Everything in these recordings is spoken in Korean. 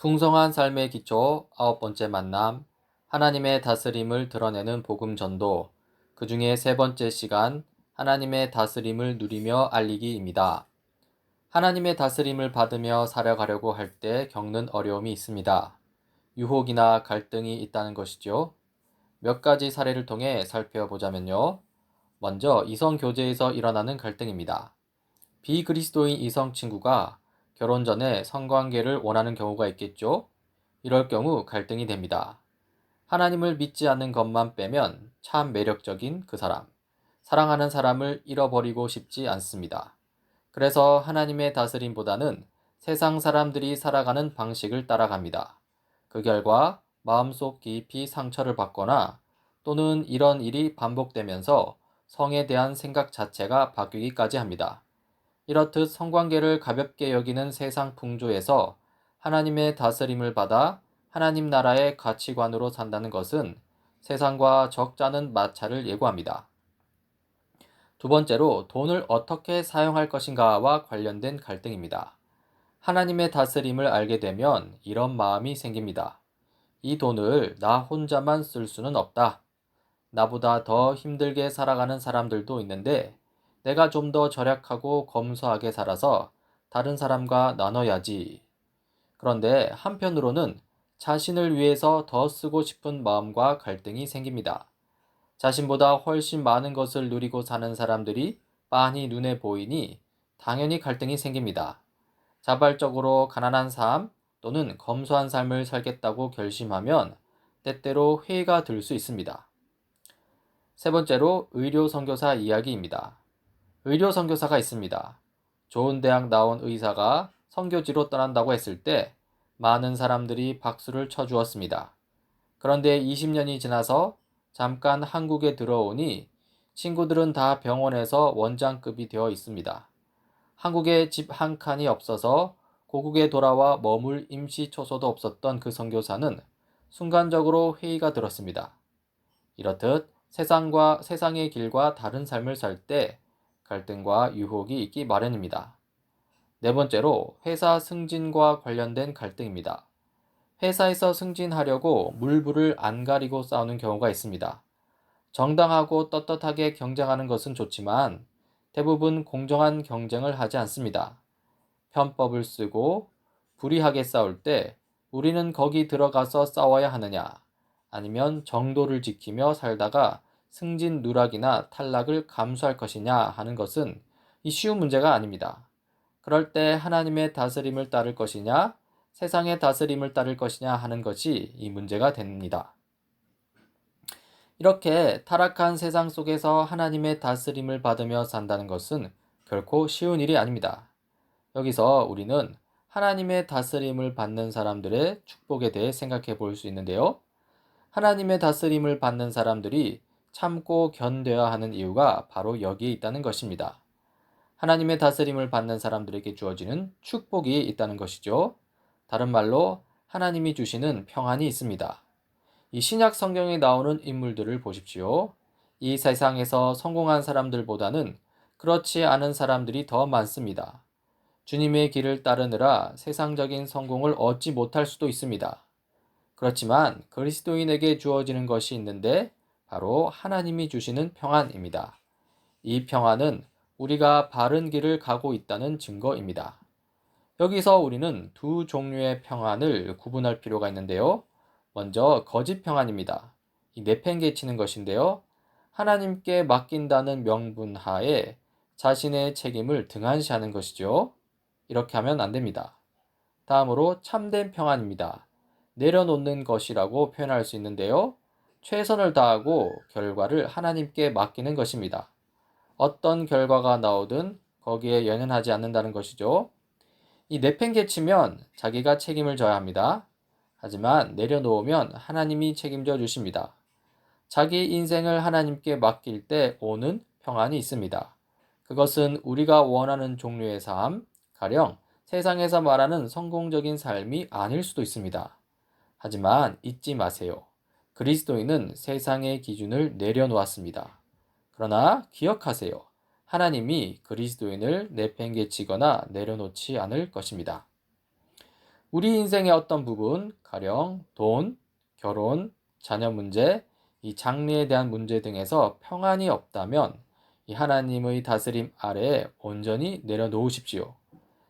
풍성한 삶의 기초 아홉 번째 만남, 하나님의 다스림을 드러내는 복음 전도, 그 중에 세 번째 시간, 하나님의 다스림을 누리며 알리기입니다. 하나님의 다스림을 받으며 살아가려고 할 때 겪는 어려움이 있습니다. 유혹이나 갈등이 있다는 것이죠. 몇 가지 사례를 통해 살펴보자면요. 먼저 이성 교제에서 일어나는 갈등입니다. 비그리스도인 이성 친구가 결혼 전에 성관계를 원하는 경우가 있겠죠. 이럴 경우 갈등이 됩니다. 하나님을 믿지 않는 것만 빼면 참 매력적인 그 사람, 사랑하는 사람을 잃어버리고 싶지 않습니다. 그래서 하나님의 다스림보다는 세상 사람들이 살아가는 방식을 따라갑니다. 그 결과 마음속 깊이 상처를 받거나 또는 이런 일이 반복되면서 성에 대한 생각 자체가 바뀌기까지 합니다. 이렇듯 성관계를 가볍게 여기는 세상 풍조에서 하나님의 다스림을 받아 하나님 나라의 가치관으로 산다는 것은 세상과 적잖은 마찰을 예고합니다. 두 번째로 돈을 어떻게 사용할 것인가와 관련된 갈등입니다. 하나님의 다스림을 알게 되면 이런 마음이 생깁니다. 이 돈을 나 혼자만 쓸 수는 없다. 나보다 더 힘들게 살아가는 사람들도 있는데 내가 좀 더 절약하고 검소하게 살아서 다른 사람과 나눠야지. 그런데 한편으로는 자신을 위해서 더 쓰고 싶은 마음과 갈등이 생깁니다. 자신보다 훨씬 많은 것을 누리고 사는 사람들이 빤히 눈에 보이니 당연히 갈등이 생깁니다. 자발적으로 가난한 삶 또는 검소한 삶을 살겠다고 결심하면 때때로 회의가 들 수 있습니다. 세 번째로 의료 선교사 이야기입니다. 의료 선교사가 있습니다. 좋은 대학 나온 의사가 선교지로 떠난다고 했을 때 많은 사람들이 박수를 쳐주었습니다. 그런데 20년이 지나서 잠깐 한국에 들어오니 친구들은 다 병원에서 원장급이 되어 있습니다. 한국에 집 한 칸이 없어서 고국에 돌아와 머물 임시 초소도 없었던 그 선교사는 순간적으로 회의가 들었습니다. 이렇듯 세상의 길과 다른 삶을 살 때 갈등과 유혹이 있기 마련입니다. 네 번째로 회사 승진과 관련된 갈등입니다. 회사에서 승진하려고 물불을 안 가리고 싸우는 경우가 있습니다. 정당하고 떳떳하게 경쟁하는 것은 좋지만 대부분 공정한 경쟁을 하지 않습니다. 편법을 쓰고 불의하게 싸울 때 우리는 거기 들어가서 싸워야 하느냐, 아니면 정도를 지키며 살다가 승진 누락이나 탈락을 감수할 것이냐 하는 것은 쉬운 문제가 아닙니다. 그럴 때 하나님의 다스림을 따를 것이냐, 세상의 다스림을 따를 것이냐 하는 것이 이 문제가 됩니다. 이렇게 타락한 세상 속에서 하나님의 다스림을 받으며 산다는 것은 결코 쉬운 일이 아닙니다. 여기서 우리는 하나님의 다스림을 받는 사람들의 축복에 대해 생각해 볼 수 있는데요. 하나님의 다스림을 받는 사람들이 참고 견뎌야 하는 이유가 바로 여기에 있다는 것입니다. 하나님의 다스림을 받는 사람들에게 주어지는 축복이 있다는 것이죠. 다른 말로 하나님이 주시는 평안이 있습니다. 이 신약 성경에 나오는 인물들을 보십시오. 이 세상에서 성공한 사람들보다는 그렇지 않은 사람들이 더 많습니다. 주님의 길을 따르느라 세상적인 성공을 얻지 못할 수도 있습니다. 그렇지만 그리스도인에게 주어지는 것이 있는데 바로 하나님이 주시는 평안입니다. 이 평안은 우리가 바른 길을 가고 있다는 증거입니다. 여기서 우리는 두 종류의 평안을 구분할 필요가 있는데요. 먼저 거짓 평안입니다. 이 내팽개치는 것인데요. 하나님께 맡긴다는 명분 하에 자신의 책임을 등한시하는 것이죠. 이렇게 하면 안 됩니다. 다음으로 참된 평안입니다. 내려놓는 것이라고 표현할 수 있는데요. 최선을 다하고 결과를 하나님께 맡기는 것입니다. 어떤 결과가 나오든 거기에 연연하지 않는다는 것이죠. 이 내팽개치면 자기가 책임을 져야 합니다. 하지만 내려놓으면 하나님이 책임져 주십니다. 자기 인생을 하나님께 맡길 때 오는 평안이 있습니다. 그것은 우리가 원하는 종류의 삶, 가령 세상에서 말하는 성공적인 삶이 아닐 수도 있습니다. 하지만 잊지 마세요. 그리스도인은 세상의 기준을 내려놓았습니다. 그러나 기억하세요. 하나님이 그리스도인을 내팽개치거나 내려놓지 않을 것입니다. 우리 인생의 어떤 부분, 가령 돈, 결혼, 자녀 문제, 이 장래에 대한 문제 등에서 평안이 없다면 이 하나님의 다스림 아래에 온전히 내려놓으십시오.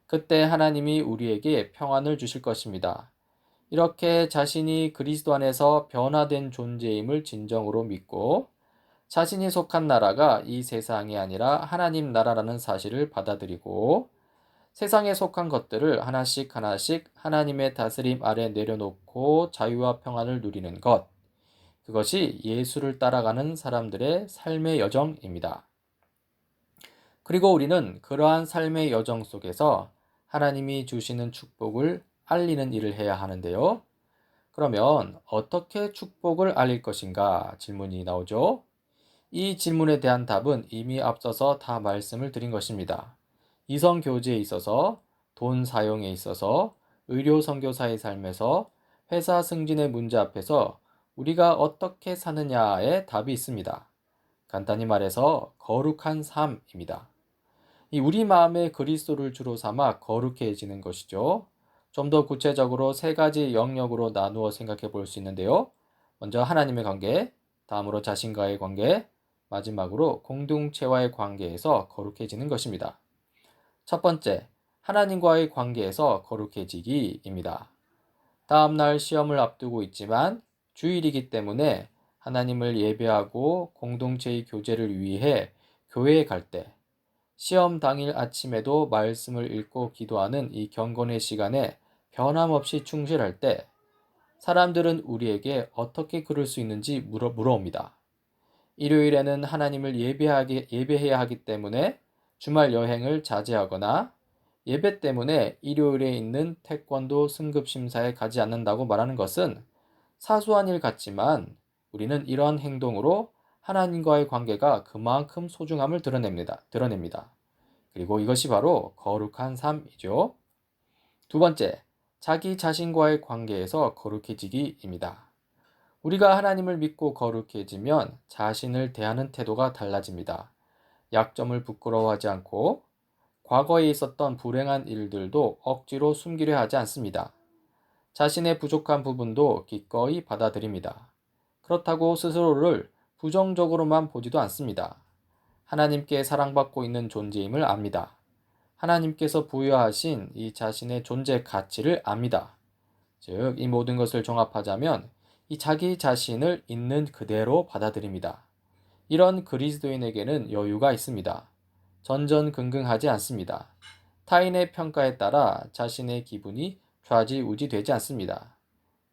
그때 하나님이 우리에게 평안을 주실 것입니다. 이렇게 자신이 그리스도 안에서 변화된 존재임을 진정으로 믿고 자신이 속한 나라가 이 세상이 아니라 하나님 나라라는 사실을 받아들이고 세상에 속한 것들을 하나씩 하나씩 하나님의 다스림 아래 내려놓고 자유와 평안을 누리는 것. 그것이 예수를 따라가는 사람들의 삶의 여정입니다. 그리고 우리는 그러한 삶의 여정 속에서 하나님이 주시는 축복을 알리는 일을 해야 하는데요. 그러면 어떻게 축복을 알릴 것인가 질문이 나오죠. 이 질문에 대한 답은 이미 앞서서 다 말씀을 드린 것입니다. 이성 교제에 있어서, 돈 사용에 있어서, 의료 선교사의 삶에서, 회사 승진의 문제 앞에서 우리가 어떻게 사느냐에 답이 있습니다. 간단히 말해서 거룩한 삶입니다. 이 우리 마음의 그리스도를 주로 삼아 거룩해지는 것이죠. 좀 더 구체적으로 세 가지 영역으로 나누어 생각해 볼 수 있는데요. 먼저 하나님의 관계, 다음으로 자신과의 관계, 마지막으로 공동체와의 관계에서 거룩해지는 것입니다. 첫 번째, 하나님과의 관계에서 거룩해지기입니다. 다음날 시험을 앞두고 있지만 주일이기 때문에 하나님을 예배하고 공동체의 교제를 위해 교회에 갈 때, 시험 당일 아침에도 말씀을 읽고 기도하는 이 경건의 시간에 변함없이 충실할 때 사람들은 우리에게 어떻게 그럴 수 있는지 물어옵니다. 일요일에는 하나님을 예배해야 하기 때문에 주말 여행을 자제하거나 예배 때문에 일요일에 있는 태권도 승급 심사에 가지 않는다고 말하는 것은 사소한 일 같지만 우리는 이러한 행동으로 하나님과의 관계가 그만큼 소중함을 드러냅니다. 그리고 이것이 바로 거룩한 삶이죠. 두 번째, 자기 자신과의 관계에서 거룩해지기입니다. 우리가 하나님을 믿고 거룩해지면 자신을 대하는 태도가 달라집니다. 약점을 부끄러워하지 않고 과거에 있었던 불행한 일들도 억지로 숨기려 하지 않습니다. 자신의 부족한 부분도 기꺼이 받아들입니다. 그렇다고 스스로를 부정적으로만 보지도 않습니다. 하나님께 사랑받고 있는 존재임을 압니다. 하나님께서 부여하신 이 자신의 존재 가치를 압니다. 즉, 이 모든 것을 종합하자면 이 자기 자신을 있는 그대로 받아들입니다. 이런 그리스도인에게는 여유가 있습니다. 전전긍긍하지 않습니다. 타인의 평가에 따라 자신의 기분이 좌지우지되지 않습니다.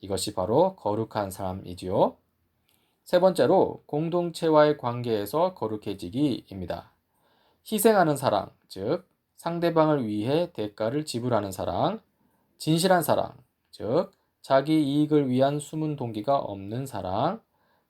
이것이 바로 거룩한 삶이지요. 세 번째로 공동체와의 관계에서 거룩해지기입니다. 희생하는 사랑, 즉 상대방을 위해 대가를 지불하는 사랑, 진실한 사랑, 즉 자기 이익을 위한 숨은 동기가 없는 사랑,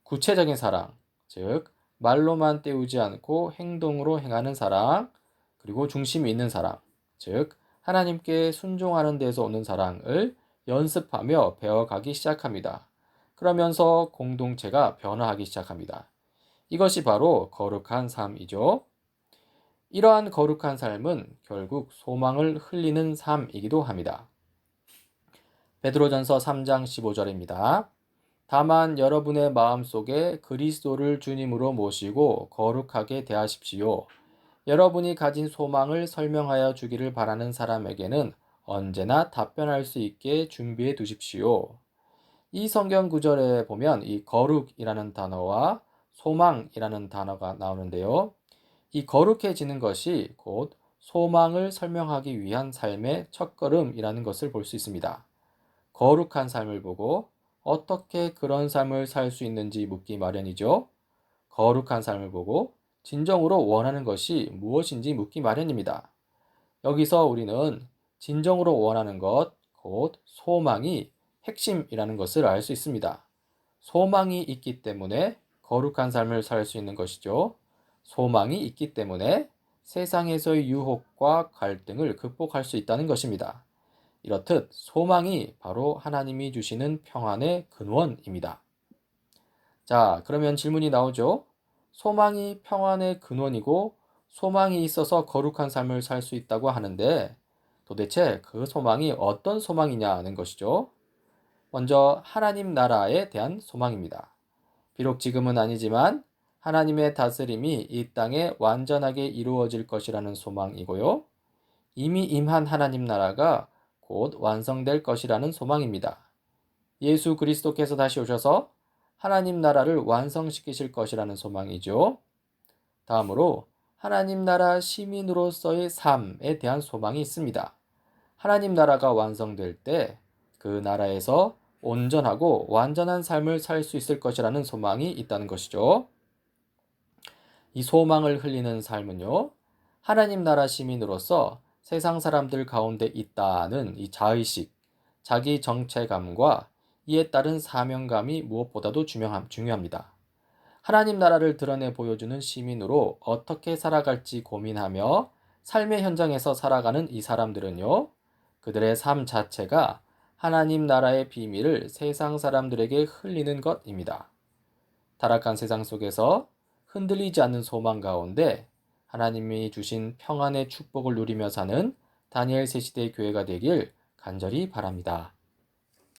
구체적인 사랑, 즉 말로만 때우지 않고 행동으로 행하는 사랑, 그리고 중심이 있는 사랑, 즉 하나님께 순종하는 데서 오는 사랑을 연습하며 배워가기 시작합니다. 그러면서 공동체가 변화하기 시작합니다. 이것이 바로 거룩한 삶이죠. 이러한 거룩한 삶은 결국 소망을 흘리는 삶이기도 합니다. 베드로전서 3장 15절입니다. 다만 여러분의 마음속에 그리스도를 주님으로 모시고 거룩하게 대하십시오. 여러분이 가진 소망을 설명하여 주기를 바라는 사람에게는 언제나 답변할 수 있게 준비해 두십시오. 이 성경 구절에 보면 이 거룩이라는 단어와 소망이라는 단어가 나오는데요. 이 거룩해지는 것이 곧 소망을 설명하기 위한 삶의 첫걸음이라는 것을 볼 수 있습니다. 거룩한 삶을 보고 어떻게 그런 삶을 살 수 있는지 묻기 마련이죠. 거룩한 삶을 보고 진정으로 원하는 것이 무엇인지 묻기 마련입니다. 여기서 우리는 진정으로 원하는 것, 곧 소망이 핵심이라는 것을 알 수 있습니다. 소망이 있기 때문에 거룩한 삶을 살 수 있는 것이죠. 소망이 있기 때문에 세상에서의 유혹과 갈등을 극복할 수 있다는 것입니다. 이렇듯 소망이 바로 하나님이 주시는 평안의 근원입니다. 자, 그러면 질문이 나오죠. 소망이 평안의 근원이고 소망이 있어서 거룩한 삶을 살 수 있다고 하는데 도대체 그 소망이 어떤 소망이냐는 것이죠. 먼저 하나님 나라에 대한 소망입니다. 비록 지금은 아니지만 하나님의 다스림이 이 땅에 완전하게 이루어질 것이라는 소망이고요. 이미 임한 하나님 나라가 곧 완성될 것이라는 소망입니다. 예수 그리스도께서 다시 오셔서 하나님 나라를 완성시키실 것이라는 소망이죠. 다음으로 하나님 나라 시민으로서의 삶에 대한 소망이 있습니다. 하나님 나라가 완성될 때 그 나라에서 온전하고 완전한 삶을 살 수 있을 것이라는 소망이 있다는 것이죠. 이 소망을 흘리는 삶은요, 하나님 나라 시민으로서 세상 사람들 가운데 있다는 이 자의식, 자기 정체감과 이에 따른 사명감이 무엇보다도 중요합니다. 하나님 나라를 드러내 보여주는 시민으로 어떻게 살아갈지 고민하며 삶의 현장에서 살아가는 이 사람들은요, 그들의 삶 자체가 하나님 나라의 비밀을 세상 사람들에게 흘리는 것입니다. 타락한 세상 속에서 흔들리지 않는 소망 가운데 하나님이 주신 평안의 축복을 누리며 사는 다니엘 새 시대의 교회가 되길 간절히 바랍니다.